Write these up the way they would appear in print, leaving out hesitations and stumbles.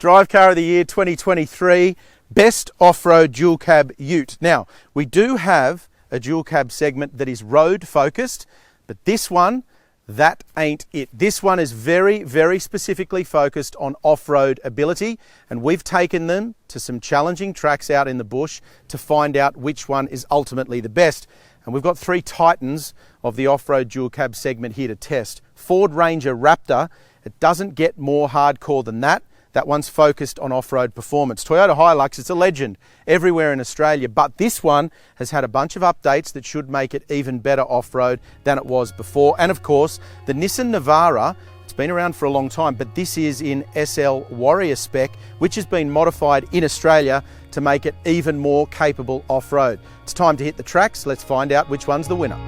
Drive Car of the Year 2023, Best Off-Road Dual Cab Ute. Now, we do have a dual cab segment that is road focused, but this one, that ain't it. This one is very, very specifically focused on off-road ability, and we've taken them to some challenging tracks out in the bush to find out which one is ultimately the best. And we've got three titans of the off-road dual cab segment here to test. Ford Ranger Raptor, it doesn't get more hardcore than that. That one's focused on off-road performance. Toyota HiLux, it's a legend everywhere in Australia, but this one has had a bunch of updates that should make it even better off-road than it was before. And of course, the Nissan Navara, it's been around for a long time, but this is in SL Warrior spec, which has been modified in Australia to make it even more capable off-road. It's time to hit the tracks. Let's find out which one's the winner.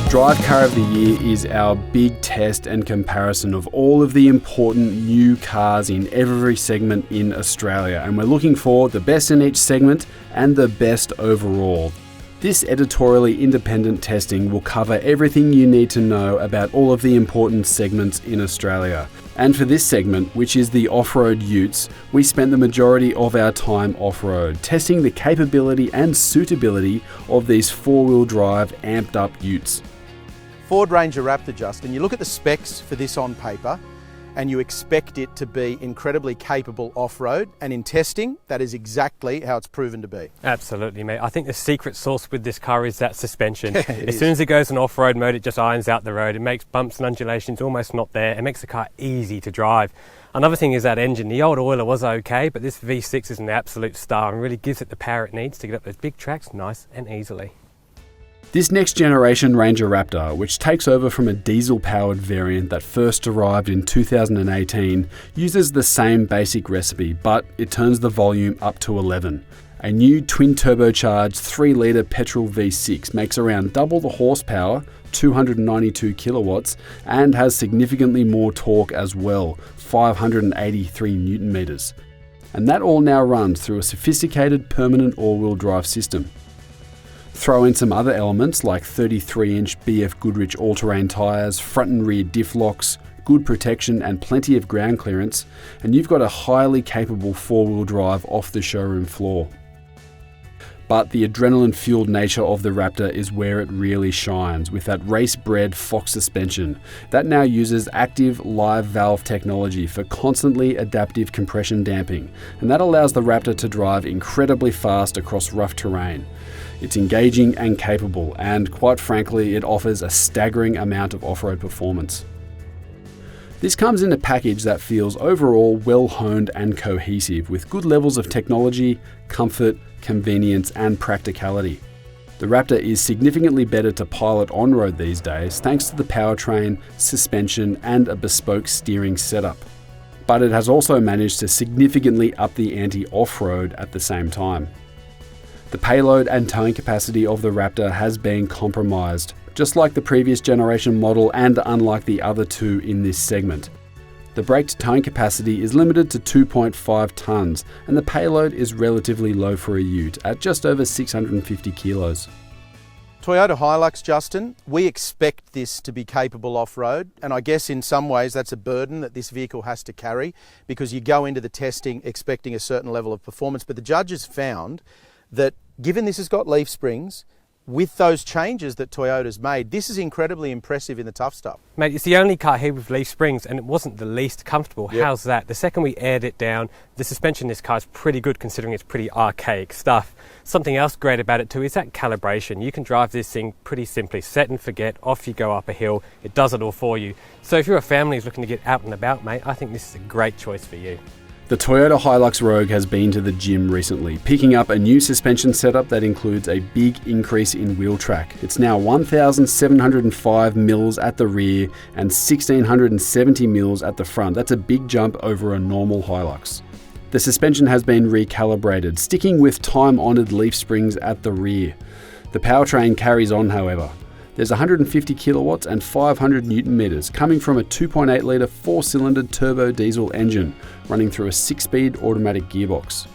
Drive Car of the Year is our big test and comparison of all of the important new cars in every segment in Australia, and we're looking for the best in each segment and the best overall. This editorially independent testing will cover everything you need to know about all of the important segments in Australia. And for this segment, which is the off-road utes, we spent the majority of our time off-road, testing the capability and suitability of these four-wheel drive amped up utes. Ford Ranger Raptor, Justin, you look at the specs for this on paper and you expect it to be incredibly capable off-road, and in testing, that is exactly how it's proven to be. Absolutely, mate. I think the secret sauce with this car is that suspension. As soon as it goes in off-road mode, it just irons out the road. It makes bumps and undulations almost not there. It makes the car easy to drive. Another thing is that engine. The old oiler was okay, but this V6 is an absolute star and really gives it the power it needs to get up those big tracks nice and easily. This next generation Ranger Raptor, which takes over from a diesel-powered variant that first arrived in 2018, uses the same basic recipe, but it turns the volume up to 11. A new twin-turbocharged 3-litre petrol V6 makes around double the horsepower, 292 kilowatts, and has significantly more torque as well, 583 newton meters. And that all now runs through a sophisticated permanent all-wheel drive system. Throw in some other elements like 33-inch BF Goodrich all-terrain tyres, front and rear diff locks, good protection and plenty of ground clearance, and you've got a highly capable four-wheel drive off the showroom floor. But the adrenaline-fueled nature of the Raptor is where it really shines, with that race-bred Fox suspension that now uses active live valve technology for constantly adaptive compression damping, and that allows the Raptor to drive incredibly fast across rough terrain. It's engaging and capable, and quite frankly, it offers a staggering amount of off-road performance. This comes in a package that feels overall well-honed and cohesive, with good levels of technology, comfort, convenience, and practicality. The Raptor is significantly better to pilot on-road these days, thanks to the powertrain, suspension, and a bespoke steering setup. But it has also managed to significantly up the ante off-road at the same time. The payload and towing capacity of the Raptor has been compromised, just like the previous generation model and unlike the other two in this segment. The braked towing capacity is limited to 2.5 tonnes, and the payload is relatively low for a ute at just over 650 kilos. Toyota HiLux, Justin, we expect this to be capable off-road, and I guess in some ways that's a burden that this vehicle has to carry, because you go into the testing expecting a certain level of performance, but the judges found that given this has got leaf springs, with those changes that Toyota's made, this is incredibly impressive in the tough stuff. Mate, it's the only car here with leaf springs, and it wasn't the least comfortable. Yep. How's that? The second we aired it down, the suspension in this car is pretty good considering it's pretty archaic stuff. Something else great about it too is that calibration. You can drive this thing pretty simply. Set and forget, off you go up a hill. It does it all for you. So if you're a family who's looking to get out and about, mate, I think this is a great choice for you. The Toyota HiLux Rogue has been to the gym recently, picking up a new suspension setup that includes a big increase in wheel track. It's now 1,705 mils at the rear and 1,670 mils at the front. That's a big jump over a normal HiLux. The suspension has been recalibrated, sticking with time-honoured leaf springs at the rear. The powertrain carries on, however. There's 150 kilowatts and 500 newton meters coming from a 2.8 litre 4-cylinder turbo diesel engine running through a 6-speed automatic gearbox.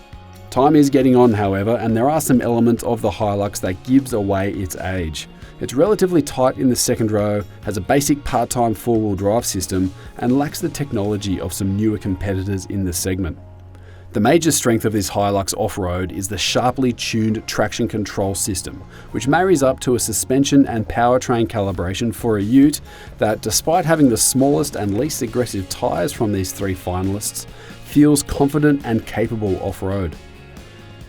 Time is getting on, however, and there are some elements of the HiLux that gives away its age. It's relatively tight in the second row, has a basic part-time four-wheel drive system, and lacks the technology of some newer competitors in the segment. The major strength of this HiLux off-road is the sharply tuned traction control system, which marries up to a suspension and powertrain calibration for a ute that, despite having the smallest and least aggressive tyres from these three finalists, feels confident and capable off-road.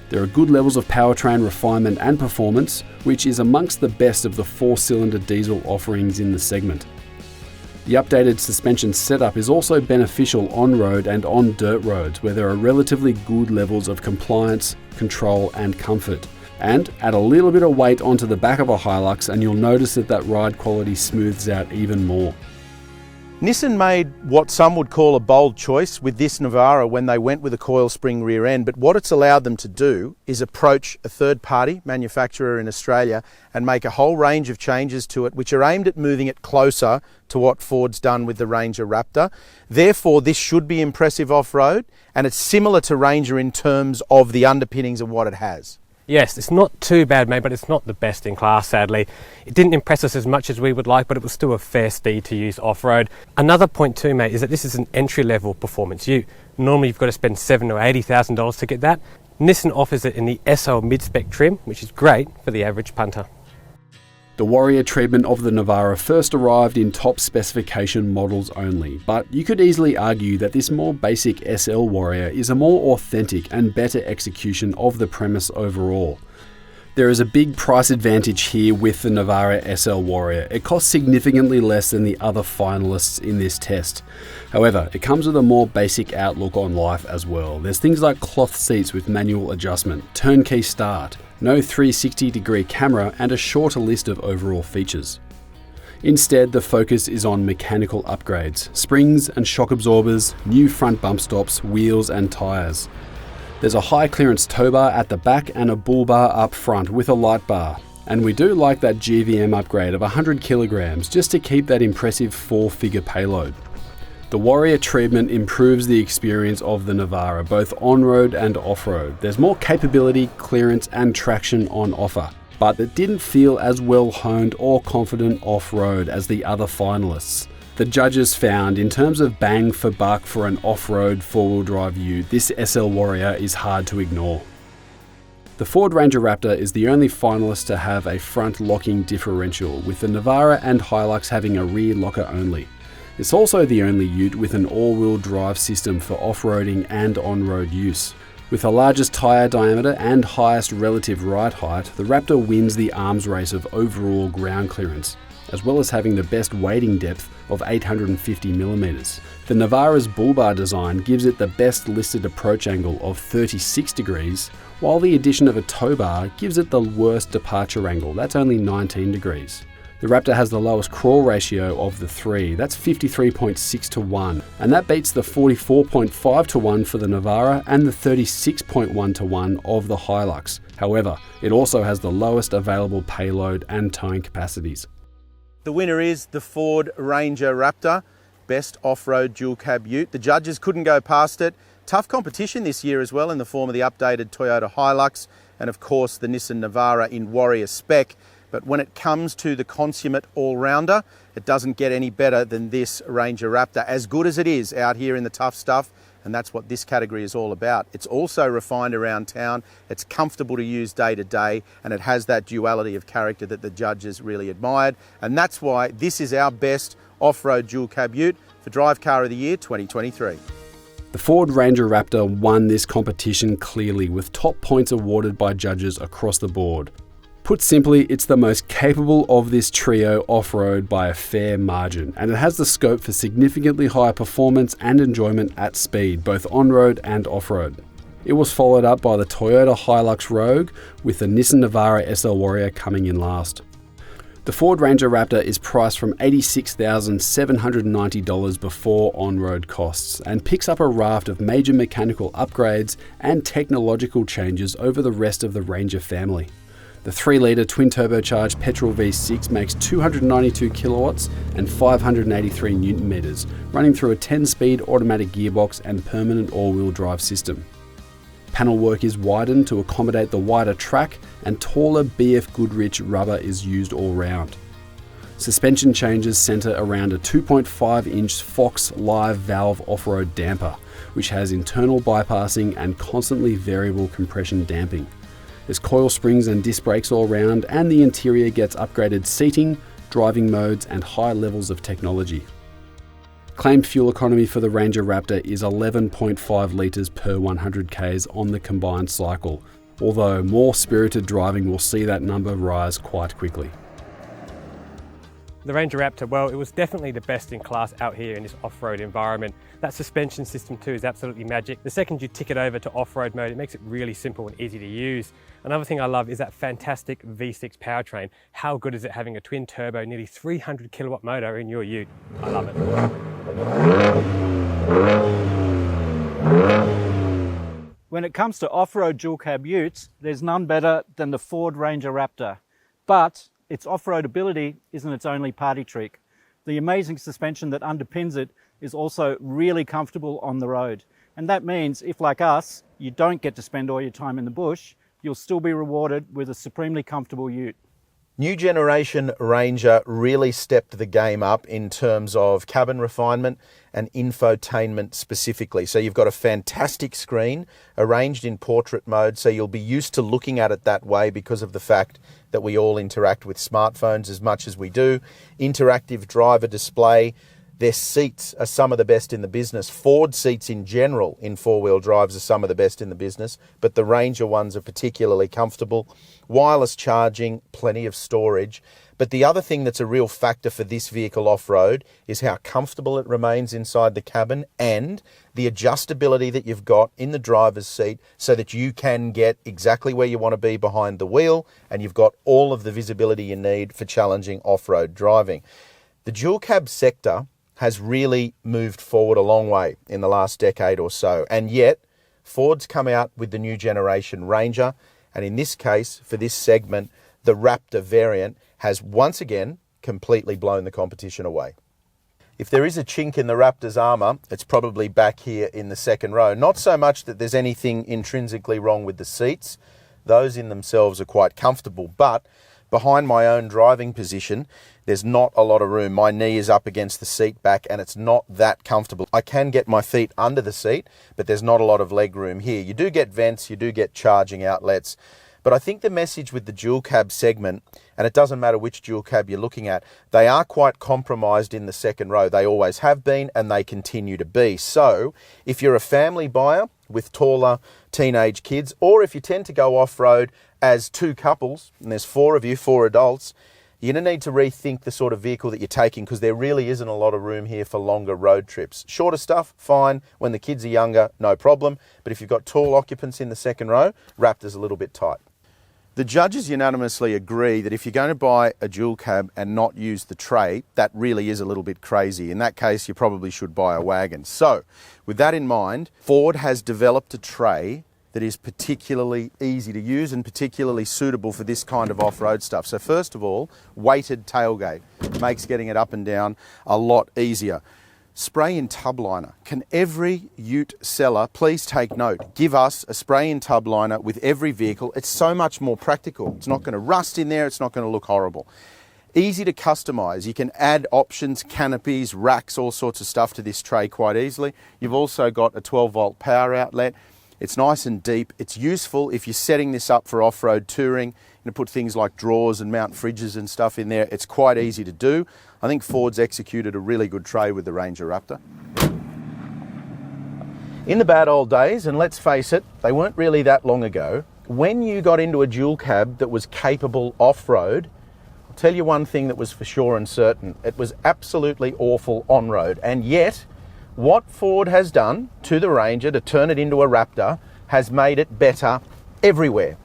There are good levels of powertrain refinement and performance, which is amongst the best of the four-cylinder diesel offerings in the segment. The updated suspension setup is also beneficial on-road and on dirt roads where there are relatively good levels of compliance, control and comfort. And add a little bit of weight onto the back of a HiLux and you'll notice that ride quality smooths out even more. Nissan made what some would call a bold choice with this Navara when they went with a coil spring rear end, but what it's allowed them to do is approach a third-party manufacturer in Australia and make a whole range of changes to it which are aimed at moving it closer to what Ford's done with the Ranger Raptor. Therefore, this should be impressive off-road, and it's similar to Ranger in terms of the underpinnings of what it has. Yes, it's not too bad, mate, but it's not the best in class, sadly. It didn't impress us as much as we would like, but it was still a fair steed to use off-road. Another point too, mate, is that this is an entry-level performance ute. Normally you've got to spend $7,000 or $80,000 to get that. Nissan offers it in the SL mid-spec trim, which is great for the average punter. The Warrior treatment of the Navara first arrived in top specification models only, but you could easily argue that this more basic SL Warrior is a more authentic and better execution of the premise overall. There is a big price advantage here with the Navara SL Warrior. It costs significantly less than the other finalists in this test. However, it comes with a more basic outlook on life as well. There's things like cloth seats with manual adjustment, turnkey start, no 360-degree camera, and a shorter list of overall features. Instead, the focus is on mechanical upgrades, springs and shock absorbers, new front bump stops, wheels and tyres. There's a high clearance tow bar at the back and a bull bar up front with a light bar. And we do like that GVM upgrade of 100 kilograms just to keep that impressive four-figure payload. The Warrior treatment improves the experience of the Navara, both on-road and off-road. There's more capability, clearance and traction on offer, but it didn't feel as well honed or confident off-road as the other finalists. The judges found, in terms of bang for buck for an off-road four-wheel drive ute, this SL Warrior is hard to ignore. The Ford Ranger Raptor is the only finalist to have a front locking differential, with the Navara and HiLux having a rear locker only. It's also the only ute with an all-wheel drive system for off-roading and on-road use. With the largest tyre diameter and highest relative ride height, the Raptor wins the arms race of overall ground clearance, as well as having the best wading depth of 850mm. The Navara's bull bar design gives it the best listed approach angle of 36 degrees, while the addition of a tow bar gives it the worst departure angle, that's only 19 degrees. The Raptor has the lowest crawl ratio of the three, that's 53.6 to 1, and that beats the 44.5 to 1 for the Navara and the 36.1 to 1 of the HiLux. However, it also has the lowest available payload and towing capacities. The winner is the Ford Ranger Raptor, best off-road dual cab ute. The judges couldn't go past it. Tough competition this year as well in the form of the updated Toyota HiLux and of course the Nissan Navara in Warrior spec. But when it comes to the consummate all-rounder, it doesn't get any better than this Ranger Raptor, as good as it is out here in the tough stuff, and that's what this category is all about. It's also refined around town, it's comfortable to use day to day, and it has that duality of character that the judges really admired, and that's why this is our best off-road dual cab ute for Drive Car of the Year 2023. The Ford Ranger Raptor won this competition clearly, with top points awarded by judges across the board. Put simply, it's the most capable of this trio off-road by a fair margin, and it has the scope for significantly higher performance and enjoyment at speed, both on-road and off-road. It was followed up by the Toyota HiLux Rogue, with the Nissan Navara SL Warrior coming in last. The Ford Ranger Raptor is priced from $86,790 before on-road costs, and picks up a raft of major mechanical upgrades and technological changes over the rest of the Ranger family. The 3-litre twin-turbocharged petrol V6 makes 292 kilowatts and 583 newton meters, running through a 10-speed automatic gearbox and permanent all-wheel drive system. Panel work is widened to accommodate the wider track, and taller BF Goodrich rubber is used all round. Suspension changes centre around a 2.5-inch Fox live valve off-road damper, which has internal bypassing and constantly variable compression damping. There's coil springs and disc brakes all around, and the interior gets upgraded seating, driving modes and high levels of technology. Claimed fuel economy for the Ranger Raptor is 11.5 litres per 100 k's on the combined cycle, although more spirited driving will see that number rise quite quickly. The Ranger Raptor, well, it was definitely the best in class out here in this off-road environment. That suspension system too is absolutely magic. The second you tick it over to off-road mode, it makes it really simple and easy to use. Another thing I love is that fantastic V6 powertrain. How good is it having a twin turbo, nearly 300 kilowatt motor in your ute? I love it. When it comes to off-road dual cab utes, there's none better than the Ford Ranger Raptor. But its off-road ability isn't its only party trick. The amazing suspension that underpins it is also really comfortable on the road. And that means if, like us, you don't get to spend all your time in the bush, you'll still be rewarded with a supremely comfortable ute. New generation Ranger really stepped the game up in terms of cabin refinement and infotainment specifically. So you've got a fantastic screen arranged in portrait mode, so you'll be used to looking at it that way because of the fact that we all interact with smartphones as much as we do. Interactive driver display. Their seats are some of the best in the business. Ford seats in general in four-wheel drives are some of the best in the business, but the Ranger ones are particularly comfortable. Wireless charging, plenty of storage. But the other thing that's a real factor for this vehicle off-road is how comfortable it remains inside the cabin and the adjustability that you've got in the driver's seat so that you can get exactly where you want to be behind the wheel, and you've got all of the visibility you need for challenging off-road driving. The dual cab sector has really moved forward a long way in the last decade or so, and yet Ford's come out with the new generation Ranger, and in this case, for this segment, the Raptor variant has once again completely blown the competition away. If there is a chink in the Raptor's armour, it's probably back here in the second row. Not so much that there's anything intrinsically wrong with the seats. Those in themselves are quite comfortable, but behind my own driving position, there's not a lot of room. My knee is up against the seat back and it's not that comfortable. I can get my feet under the seat, but there's not a lot of leg room here. You do get vents, you do get charging outlets. But I think the message with the dual cab segment, and it doesn't matter which dual cab you're looking at, they are quite compromised in the second row. They always have been and they continue to be. So if you're a family buyer with taller teenage kids, or if you tend to go off-road as two couples, and there's four of you, four adults, you're going to need to rethink the sort of vehicle that you're taking because there really isn't a lot of room here for longer road trips. Shorter stuff, fine. When the kids are younger, no problem. But if you've got tall occupants in the second row, Raptor's a little bit tight. The judges unanimously agree that if you're going to buy a dual cab and not use the tray, that really is a little bit crazy. In that case, you probably should buy a wagon. So, with that in mind, Ford has developed a tray that is particularly easy to use and particularly suitable for this kind of off-road stuff. So first of all, weighted tailgate makes getting it up and down a lot easier. Spray-in tub liner. Can every ute seller please take note? Give us a spray-in tub liner with every vehicle. It's so much more practical. It's not going to rust in there. It's not going to look horrible. Easy to customize. You can add options, canopies, racks, all sorts of stuff to this tray quite easily. You've also got a 12-volt power outlet. It's nice and deep. It's useful if you're setting this up for off-road touring. You put things like drawers and mount fridges and stuff in there. It's quite easy to do. I think Ford's executed a really good tray with the Ranger Raptor. In the bad old days, and let's face it, they weren't really that long ago, when you got into a dual cab that was capable off-road, I'll tell you one thing that was for sure and certain. It was absolutely awful on-road, and yet what Ford has done to the Ranger to turn it into a Raptor has made it better everywhere.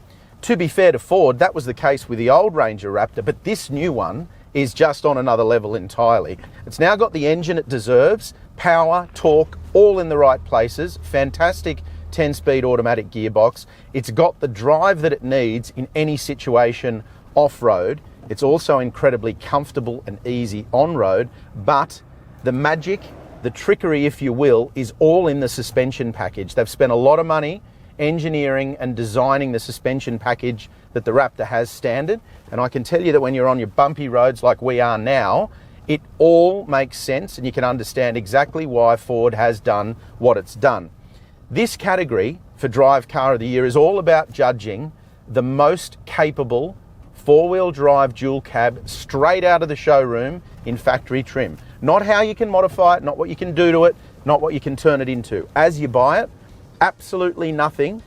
To be fair to Ford, that was the case with the old Ranger Raptor, but this new one is just on another level entirely. It's now got the engine it deserves, power, torque, all in the right places, fantastic 10-speed automatic gearbox. It's got the drive that it needs in any situation off-road. It's also incredibly comfortable and easy on-road, but the magic, the trickery, if you will, is all in the suspension package. They've spent a lot of money engineering and designing the suspension package that the Raptor has standard. And I can tell you that when you're on your bumpy roads like we are now, it all makes sense and you can understand exactly why Ford has done what it's done. This category for Drive Car of the Year is all about judging the most capable four-wheel drive dual cab straight out of the showroom in factory trim. Not how you can modify it, not what you can do to it, not what you can turn it into. As you buy it, absolutely nothing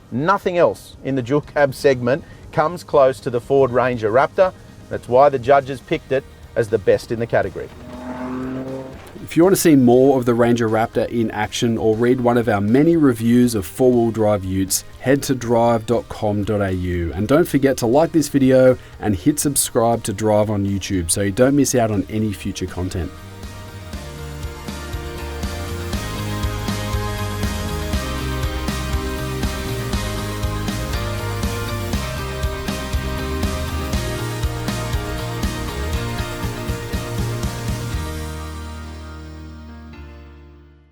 else in the dual cab segment comes close to the Ford Ranger Raptor. That's why the judges picked it as the best in the category. If you want to see more of the Ranger Raptor in action or read one of our many reviews of four-wheel drive utes, head to Drive.com.au. And don't forget to like this video and hit subscribe to Drive on YouTube so you don't miss out on any future content.